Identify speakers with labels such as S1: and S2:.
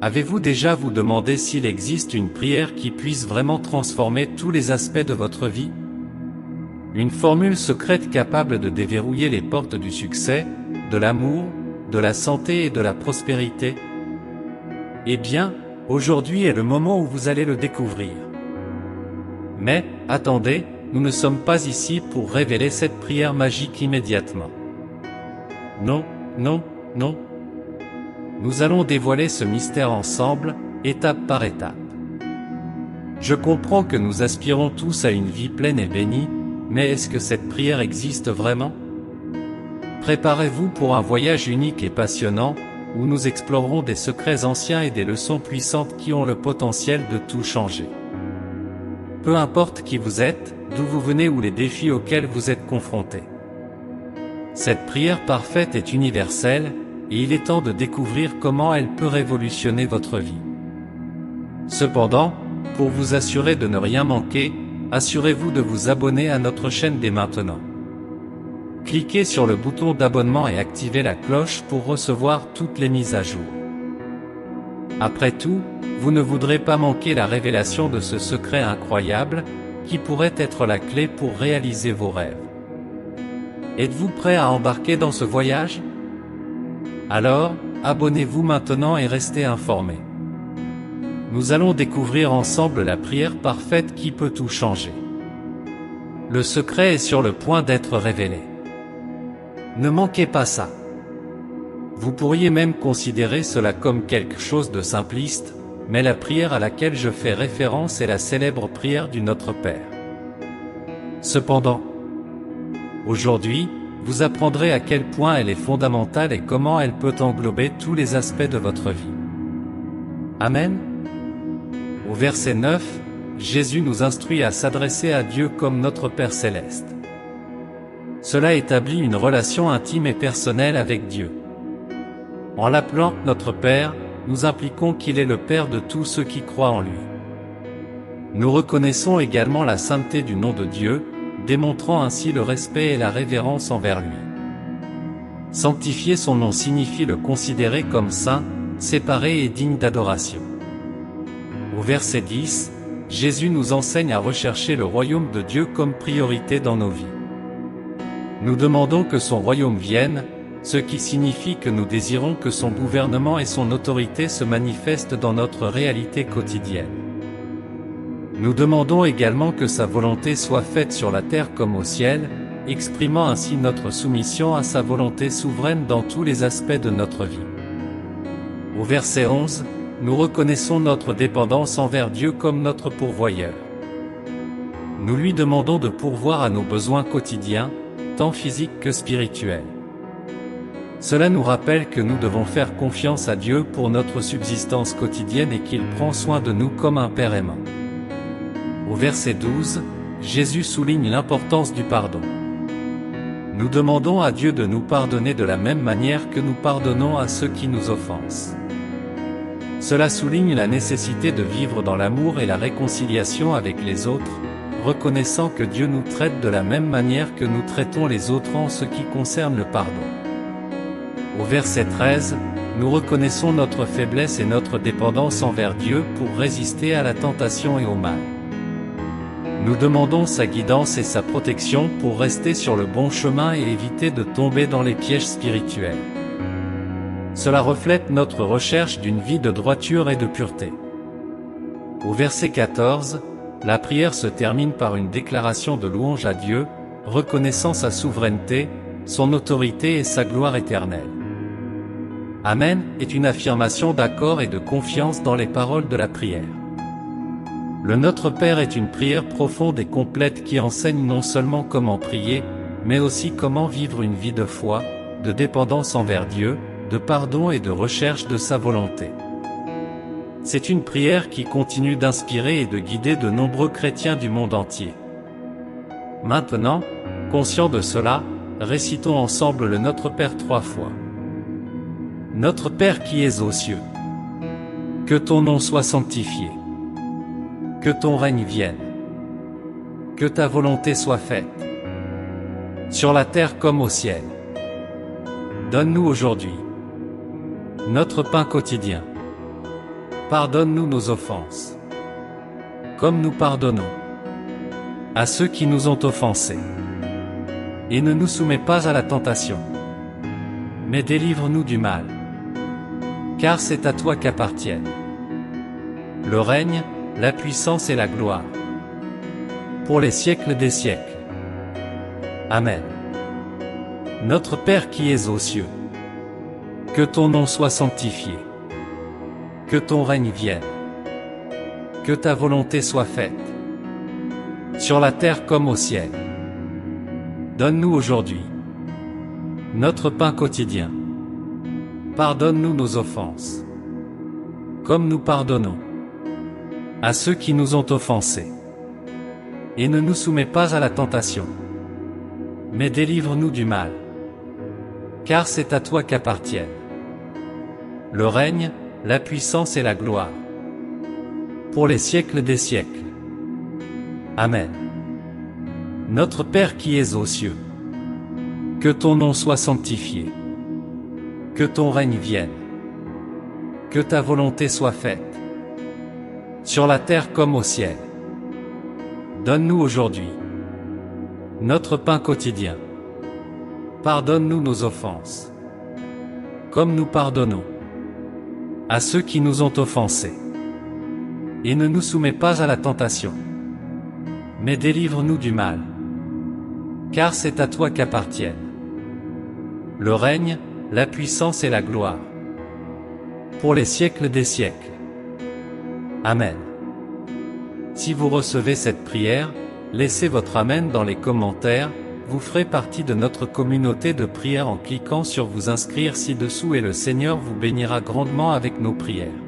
S1: Avez-vous déjà vous demandé s'il existe une prière qui puisse vraiment transformer tous les aspects de votre vie? Une formule secrète capable de déverrouiller les portes du succès, de l'amour, de la santé et de la prospérité? Eh bien, aujourd'hui est le moment où vous allez le découvrir. Mais, attendez, nous ne sommes pas ici pour révéler cette prière magique immédiatement. Non, non, non. Nous allons dévoiler ce mystère ensemble, étape par étape. Je comprends que nous aspirons tous à une vie pleine et bénie, mais est-ce que cette prière existe vraiment? Préparez-vous pour un voyage unique et passionnant, où nous explorerons des secrets anciens et des leçons puissantes qui ont le potentiel de tout changer. Peu importe qui vous êtes, d'où vous venez ou les défis auxquels vous êtes confrontés. Cette prière parfaite est universelle, et il est temps de découvrir comment elle peut révolutionner votre vie. Cependant, pour vous assurer de ne rien manquer, assurez-vous de vous abonner à notre chaîne dès maintenant. Cliquez sur le bouton d'abonnement et activez la cloche pour recevoir toutes les mises à jour. Après tout, vous ne voudrez pas manquer la révélation de ce secret incroyable, qui pourrait être la clé pour réaliser vos rêves. Êtes-vous prêt à embarquer dans ce voyage? Alors, abonnez-vous maintenant et restez informés. Nous allons découvrir ensemble la prière parfaite qui peut tout changer. Le secret est sur le point d'être révélé. Ne manquez pas ça. Vous pourriez même considérer cela comme quelque chose de simpliste, mais la prière à laquelle je fais référence est la célèbre prière du Notre Père. Cependant, aujourd'hui, vous apprendrez à quel point elle est fondamentale et comment elle peut englober tous les aspects de votre vie. Amen. Au verset 9, Jésus nous instruit à s'adresser à Dieu comme notre Père céleste. Cela établit une relation intime et personnelle avec Dieu. En l'appelant notre Père, nous impliquons qu'il est le Père de tous ceux qui croient en lui. Nous reconnaissons également la sainteté du nom de Dieu, démontrant ainsi le respect et la révérence envers lui. Sanctifier son nom signifie le considérer comme saint, séparé et digne d'adoration. Au verset 10, Jésus nous enseigne à rechercher le royaume de Dieu comme priorité dans nos vies. Nous demandons que son royaume vienne, ce qui signifie que nous désirons que son gouvernement et son autorité se manifestent dans notre réalité quotidienne. Nous demandons également que sa volonté soit faite sur la terre comme au ciel, exprimant ainsi notre soumission à sa volonté souveraine dans tous les aspects de notre vie. Au verset 11, nous reconnaissons notre dépendance envers Dieu comme notre pourvoyeur. Nous lui demandons de pourvoir à nos besoins quotidiens, tant physiques que spirituels. Cela nous rappelle que nous devons faire confiance à Dieu pour notre subsistance quotidienne et qu'il prend soin de nous comme un Père aimant. Au verset 12, Jésus souligne l'importance du pardon. Nous demandons à Dieu de nous pardonner de la même manière que nous pardonnons à ceux qui nous offensent. Cela souligne la nécessité de vivre dans l'amour et la réconciliation avec les autres, reconnaissant que Dieu nous traite de la même manière que nous traitons les autres en ce qui concerne le pardon. Au verset 13, nous reconnaissons notre faiblesse et notre dépendance envers Dieu pour résister à la tentation et au mal. Nous demandons sa guidance et sa protection pour rester sur le bon chemin et éviter de tomber dans les pièges spirituels. Cela reflète notre recherche d'une vie de droiture et de pureté. Au verset 14, la prière se termine par une déclaration de louange à Dieu, reconnaissant sa souveraineté, son autorité et sa gloire éternelle. Amen est une affirmation d'accord et de confiance dans les paroles de la prière. Le Notre Père est une prière profonde et complète qui enseigne non seulement comment prier, mais aussi comment vivre une vie de foi, de dépendance envers Dieu, de pardon et de recherche de sa volonté. C'est une prière qui continue d'inspirer et de guider de nombreux chrétiens du monde entier. Maintenant, conscients de cela, récitons ensemble le Notre Père 3 fois. Notre Père qui es aux cieux, que ton nom soit sanctifié. Que ton règne vienne. Que ta volonté soit faite. Sur la terre comme au ciel. Donne-nous aujourd'hui notre pain quotidien. Pardonne-nous nos offenses, comme nous pardonnons à ceux qui nous ont offensés. Et ne nous soumets pas à la tentation, mais délivre-nous du mal. Car c'est à toi qu'appartiennent le règne, la puissance et la gloire, pour les siècles des siècles. Amen. Notre Père qui es aux cieux, que ton nom soit sanctifié, que ton règne vienne, que ta volonté soit faite, sur la terre comme au ciel. Donne-nous aujourd'hui notre pain quotidien. Pardonne-nous nos offenses, comme nous pardonnons à ceux qui nous ont offensés. Et ne nous soumets pas à la tentation, mais délivre-nous du mal. Car c'est à toi qu'appartiennent le règne, la puissance et la gloire, pour les siècles des siècles. Amen. Notre Père qui es aux cieux, que ton nom soit sanctifié, que ton règne vienne, que ta volonté soit faite, sur la terre comme au ciel. Donne-nous aujourd'hui notre pain quotidien. Pardonne-nous nos offenses, comme nous pardonnons à ceux qui nous ont offensés. Et ne nous soumets pas à la tentation, mais délivre-nous du mal. Car c'est à toi qu'appartiennent le règne, la puissance et la gloire, pour les siècles des siècles. Amen. Si vous recevez cette prière, laissez votre Amen dans les commentaires, vous ferez partie de notre communauté de prière en cliquant sur vous inscrire ci-dessous et le Seigneur vous bénira grandement avec nos prières.